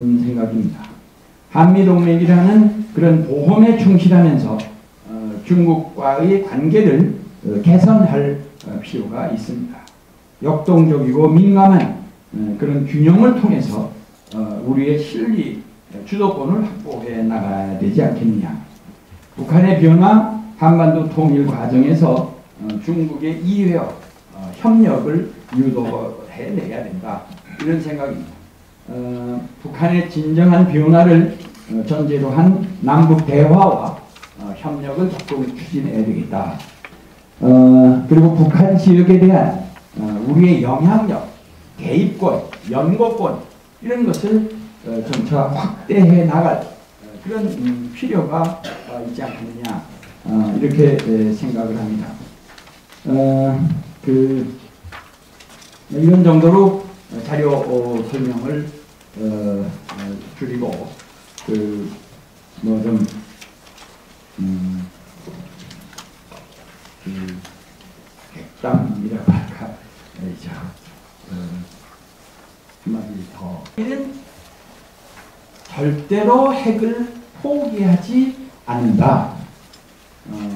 생각입니다. 한미동맹이라는 그런 보험에 충실하면서 중국과의 관계를 개선할 필요가 있습니다. 역동적이고 민감한 그런 균형을 통해서 우리의 실리 주도권을 확보해 나가야 되지 않겠느냐. 북한의 변화, 한반도 통일 과정에서 중국의 이해와 협력을 유도해내야 된다. 이런 생각입니다. 북한의 진정한 변화를 전제로 한 남북 대화와 협력을 적극 추진해야 되겠다. 그리고 북한 지역에 대한 우리의 영향력, 개입권, 연고권 이런 것을 점차 확대해 나갈 그런 필요가 있지 않겠느냐 이렇게 생각을 합니다. 이런 정도로 자료 설명을 줄이고 핵담이라고 할까 한마디 더. 이는 절대로 핵을 포기하지 않는다.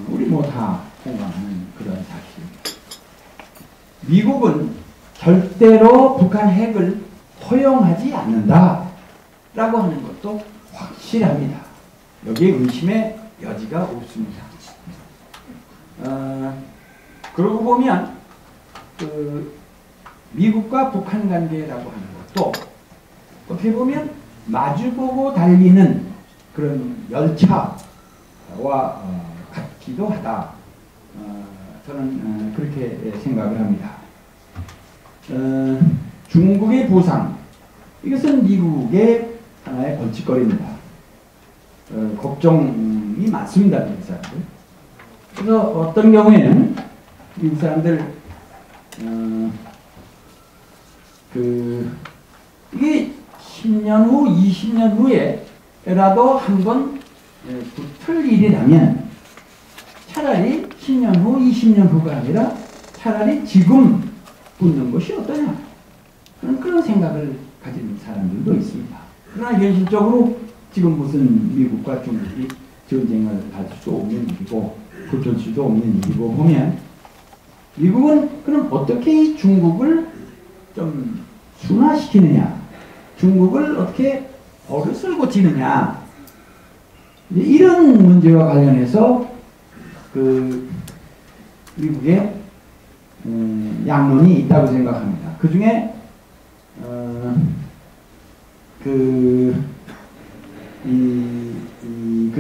우리 뭐 다 공감하는 그런 사실입니다. 미국은 절대로 북한 핵을 허용하지 않는다 라고 하는 것도 확실합니다. 여기에 의심의 여지가 없습니다. 그러고 보면 미국과 북한 관계라고 하는 것도 어떻게 보면 마주보고 달리는 그런 열차와 같기도 하다. 저는 그렇게 생각을 합니다. 중국의 부상, 이것은 미국의 하나의 벌칙거리입니다. 걱정이 많습니다, 미국 사람들. 그래서 어떤 경우에는 미국 사람들 이게 10년 후, 20년 후에라도 한번 붙을 일이라면 차라리 10년 후, 20년 후가 아니라 차라리 지금 붙는 것이 어떠냐. 그런 생각을 가진 사람들도 있습니다. 그러나 현실적으로 지금 무슨 미국과 중국이 전쟁을 할 수 없는 일이고 붙을 수도 없는 일이고 보면 미국은 그럼 어떻게 중국을 좀 순화시키느냐, 중국을 어떻게 버릇을 고치느냐, 이런 문제와 관련해서 미국의 양론이 있다고 생각합니다. 그 중에 그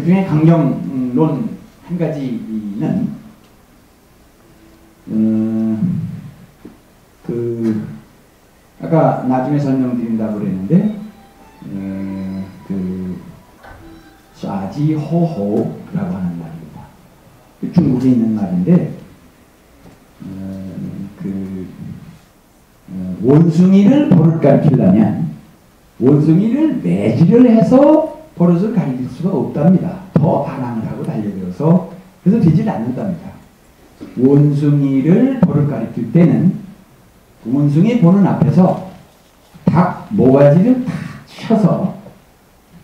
중에 강경론 한 가지는 아까 나중에 설명드린다고 그랬는데 샤지호호라고 하는 말입니다. 중국에 있는 말인데 원숭이를 버릇 가르치려면 원숭이를 매질을 해서 버릇을 가르칠 수가 없답니다. 더 반항을 하고 달려들어서 그래서 되질 않는답니다. 원숭이를 버릇 가르칠 때는 원숭이 보는 앞에서 닭 모가지를 탁 쳐서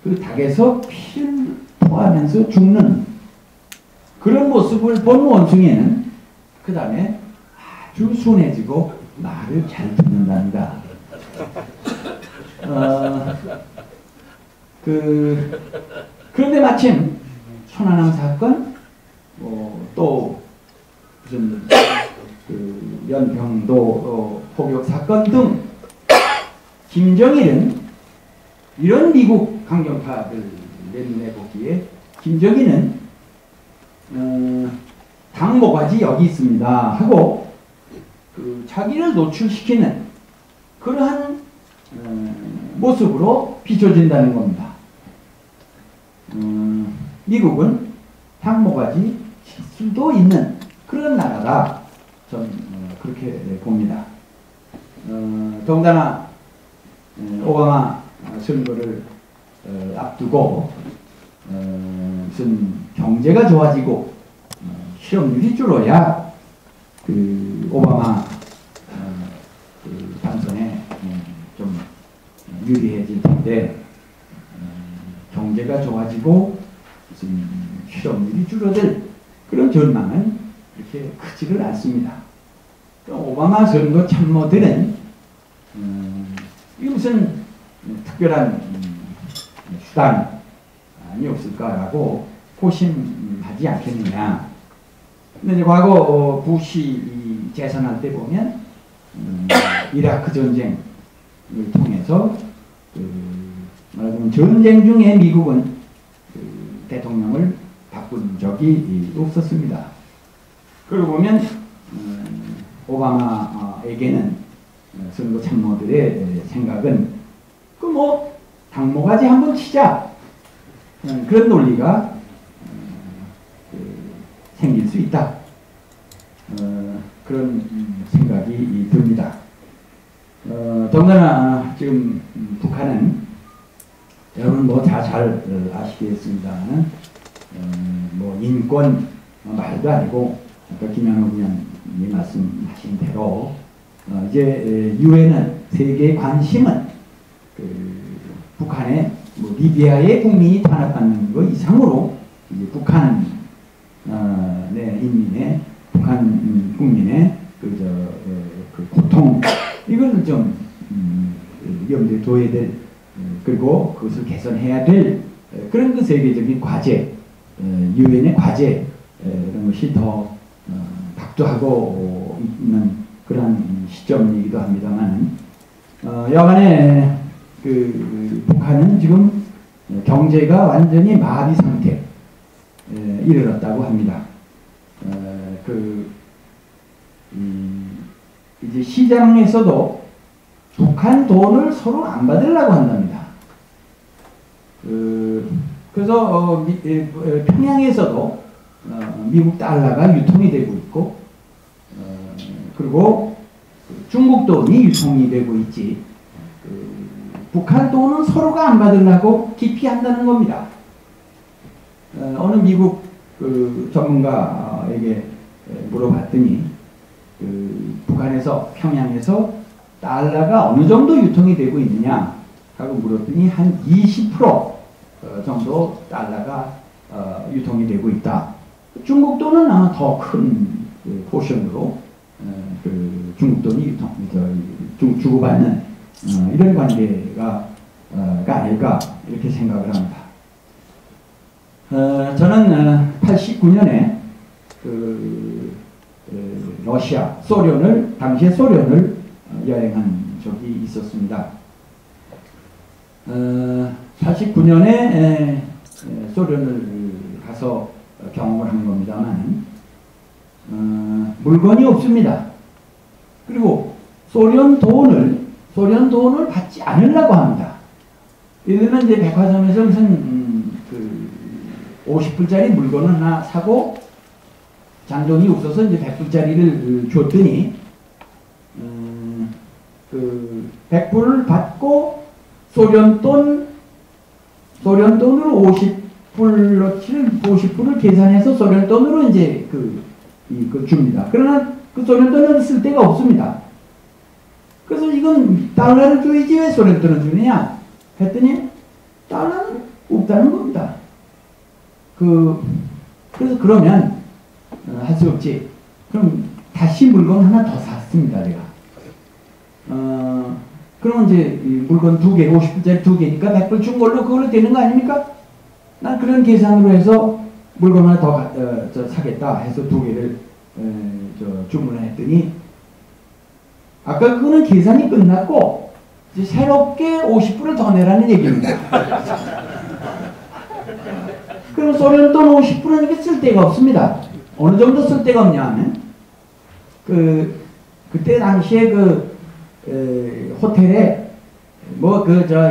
그 닭에서 피를 토하면서 죽는 그런 모습을 본 원숭이는 그 다음에 아주 순해지고 말을 잘 듣는답니다. 그런데 마침 천안함 사건, 또 무슨 연평도 포격 사건 등 김정일은 이런 미국 강경파들 내보기에 김정일은 닭 모가지 여기 있습니다 하고 자기를 노출시키는 그러한 모습으로 비춰진다는 겁니다. 미국은 닭 모가지 수도 있는 그런 나라다. 전 그렇게 봅니다. 더군다나 오바마 선거를 앞두고 무슨 경제가 좋아지고 실업률이 줄어야 오바마 당선에 좀 유리해질 텐데 경제가 좋아지고 무슨 실업률이 줄어들 그런 전망은 그렇게 크지를 않습니다. 오바마 선거 참모들은 이게 무슨 특별한 수단이 없을까라고 고심하지 않겠느냐. 근데 이제 과거 부시 재선할 때 보면 이라크 전쟁을 통해서 말하자면 전쟁 중에 미국은 대통령을 바꾼 적이 없었습니다. 그러고 보면 오바마에게는 선거 참모들의 생각은 그 뭐 당모가지 한번 치자 그런 논리가 생길 수 있다. 그런 생각이 듭니다. 더군다나 지금 북한은 여러분 뭐 다 잘 아시겠습니다만 뭐 인권 말도 아니고 아까 김영호 위원님이 말씀하신 대로 이제 유엔은 세계의 관심은 북한의 뭐 리비아의 국민이 탄압받는 것 이상으로 이제 북한 인민의 북한 국민의 그 고통 이걸 좀 염두에 둬야 될 그리고 그것을 개선해야 될 그런 그 세계적인 과제 유엔의 과제 이런 것이 더 박두하고 있는 그런 시점이기도 합니다만 여간에 그 북한은 지금 경제가 완전히 마비 상태에 이르렀다고 합니다. 이제 시장에서도 북한 돈을 서로 안 받으려고 한답니다. 그래서 평양에서도 미국 달러가 유통이 되고 있고 그리고 중국 돈이 유통이 되고 있지 북한 돈은 서로가 안 받으려고 기피한다는 겁니다. 어느 미국 전문가에게 물어봤더니 북한에서 평양에서 달러가 어느 정도 유통이 되고 있느냐 하고 물었더니 한 20% 정도 달러가 유통이 되고 있다. 중국 돈은 아마 더 큰 포션으로 중국 돈이 주고받는 이런 관계가 아닐까 이렇게 생각을 합니다. 저는 89년에 러시아, 당시에 소련을 여행한 적이 있었습니다. 89년에 소련을 가서 경험을 한 겁니다만 물건이 없습니다. 그리고 소련 돈을 받지 않으려고 합니다. 예를 들면 이제 백화점에서 무슨 50불짜리 물건을 하나 사고 잔돈이 없어서 이제 100불짜리를 줬더니 100불을 받고 소련 돈으로 50불을 계산해서 소련 돈으로 이제 줍니다. 그러나 그 소련 돈은 쓸 데가 없습니다. 그래서 이건 달러를 줘야지 왜 소련 돈을 주느냐 했더니 달러는 없다는 겁니다. 그래서 그러면 할 수 없지. 그럼 다시 물건 하나 더 샀습니다, 내가. 그럼 이제 물건 2개, 50불짜리 2개니까 100불 준 걸로 그걸로 되는 거 아닙니까? 난 그런 계산으로 해서 물건 하나 더 사겠다 해서 2개를 주문을 했더니 아까 그거는 계산이 끝났고 이제 새롭게 50불을 더 내라는 얘기입니다. 그럼 소련 돈 50불은 이게 쓸 데가 없습니다. 어느 정도 쓸 데가 없냐 하면 그때 당시에 호텔에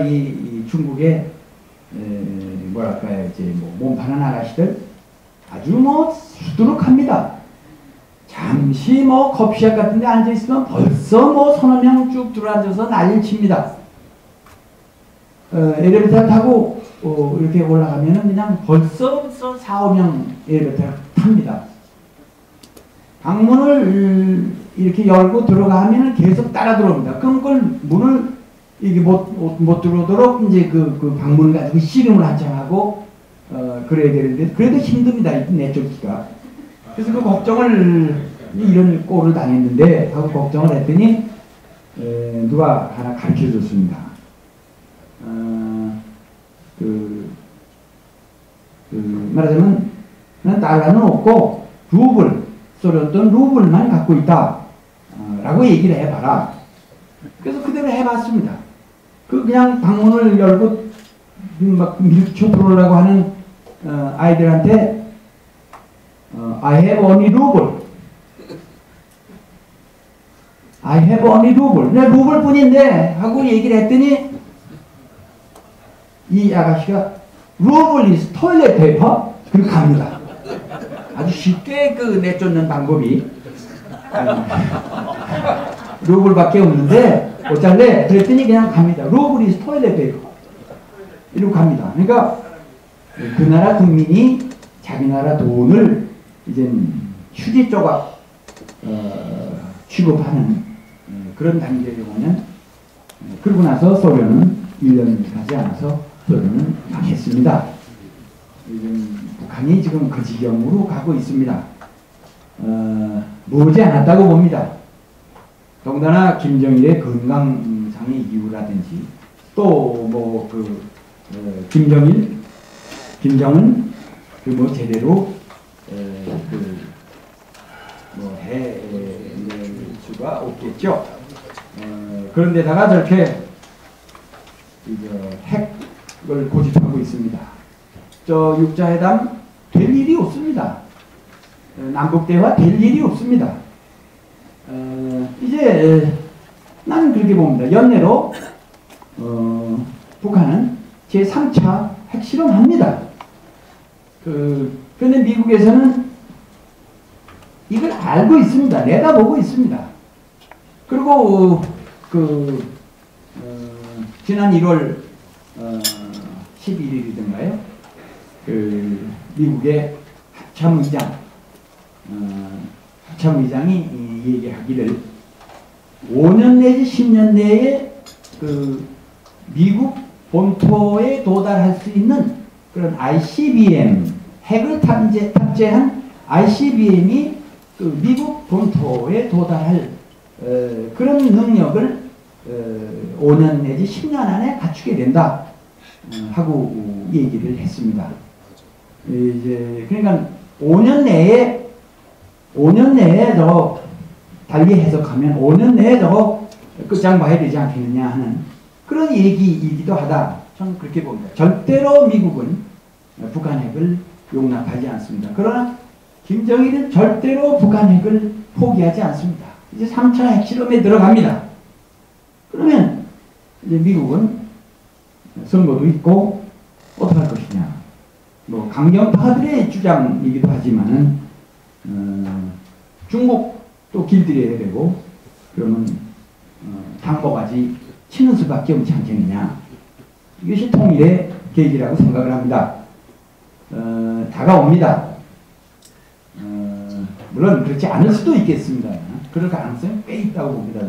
이 중국의 뭐랄까요 이제 몸파는 아가씨들 아주 수두룩합니다. 잠시 커피숍 같은 데 앉아 있으면 벌써 서너 명 쭉 들어앉아서 난리를 칩니다. 엘리베이터 타고 이렇게 올라가면은 그냥 벌써 4, 5명 엘리베이터 탑니다. 방문을 이렇게 열고 들어가면은 계속 따라 들어옵니다. 그럼 그걸 문을 이게 못 들어오도록 이제 그 방문을 가지고 씨름을 한참 하고 그래야 되는데 그래도 힘듭니다. 내쫓기가. 그래서 그 걱정을 이런 꼴을 당했는데 하고 걱정을 했더니 누가 하나 가르쳐 줬습니다. 말하자면 달러는 없고 루블, 소련 돈 루블만 갖고 있다 라고 얘기를 해봐라. 그래서 그대로 해봤습니다. 그냥 방문을 열고 막 밀쳐 들어오려고 하는 아이들한테 I have only ruble. I have only ruble. 내 루블 뿐인데 하고 얘기를 했더니 이 아가씨가 ruble is toilet paper? 그렇게 갑니다. 아주 쉽게 내쫓는 방법이 루블밖에 없는데 어쩔래? 그랬더니 그냥 갑니다. ruble is toilet paper. 이러고 갑니다. 그러니까 그 나라 국민이 자기 나라 돈을 이제 휴지 조각 취급하는 그런 단계에 오면 그러고 나서 소련은 1년이 가지 않아서 소련은 망했습니다. 북한이 지금 그 지경으로 가고 있습니다. 머지 않았다고 봅니다. 더군다나 김정일의 건강상의 이유라든지 또 김정은 제대로 해낼 수가 없겠죠. 그런데다가 저렇게 핵을 고집하고 있습니다. 저 육자회담 될 일이 없습니다. 남북대화 될 일이 없습니다. 이제 나는 그렇게 봅니다. 연내로 북한은 제3차 핵실험합니다. 그런데 미국에서는 이걸 알고 있습니다. 내다보고 있습니다. 그리고 지난 1월 11일이던가요? 미국의 합참의장이 얘기하기를 5년 내지 10년 내에 미국 본토에 도달할 수 있는 그런 ICBM, 핵을 탑재한 ICBM이 미국 본토에 도달할 그런 능력을 5년 내지 10년 안에 갖추게 된다 하고 얘기를 했습니다. 그러니까 5년 내에 저거 달리 해석하면 5년 내에 저거 끝장 봐야 되지 않겠느냐 하는 그런 얘기이기도 하다. 저는 그렇게 봅니다. 절대로 미국은 북한 핵을 용납하지 않습니다. 그러나 김정일은 절대로 북한 핵을 포기하지 않습니다. 이제 3차 핵실험에 들어갑니다. 그러면 이제 미국은 선거도 있고 어떻게 할 것이냐. 강경파들의 주장이기도 하지만은 중국도 길들여야 되고 그러면 당보가지 치는 수밖에 없지 않겠느냐. 이것이 통일의 계기라고 생각을 합니다. 다가옵니다. 물론 그렇지 않을 수도 있겠습니다. 그럴 가능성이 꽤 있다고 봅니다.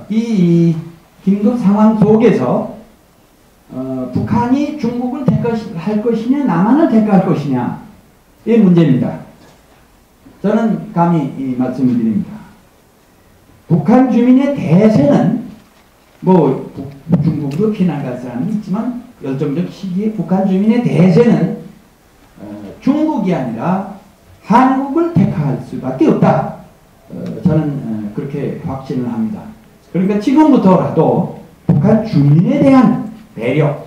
이 긴급 상황 속에서 북한이 중국을 할 것이냐 남한을 택할 것이냐의 문제입니다. 저는 감히 말씀을 드립니다. 북한 주민의 대세는 중국으로 피난 갈 사람이 있지만 열정적 시기에 북한 주민의 대세는 중국이 아니라 한국을 택할 수밖에 없다. 저는 그렇게 확신을 합니다. 그러니까 지금부터라도 북한 주민에 대한 배려,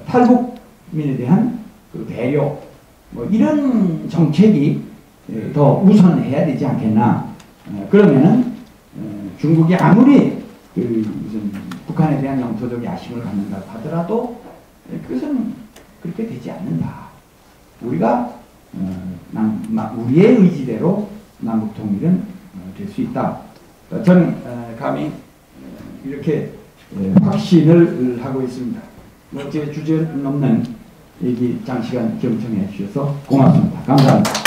탈북민에 대한 배려, 이런 정책이 더 우선해야 되지 않겠나. 그러면은 중국이 아무리 무슨 북한에 대한 영토적 야심을 갖는다 하더라도 그것은 그렇게 되지 않는다. 우리가 우리의 의지대로 남북 통일은 될 수 있다. 저는 감히 이렇게 확신을 하고 있습니다. 제 주제 넘는 얘기 장시간 경청해 주셔서 고맙습니다. 감사합니다.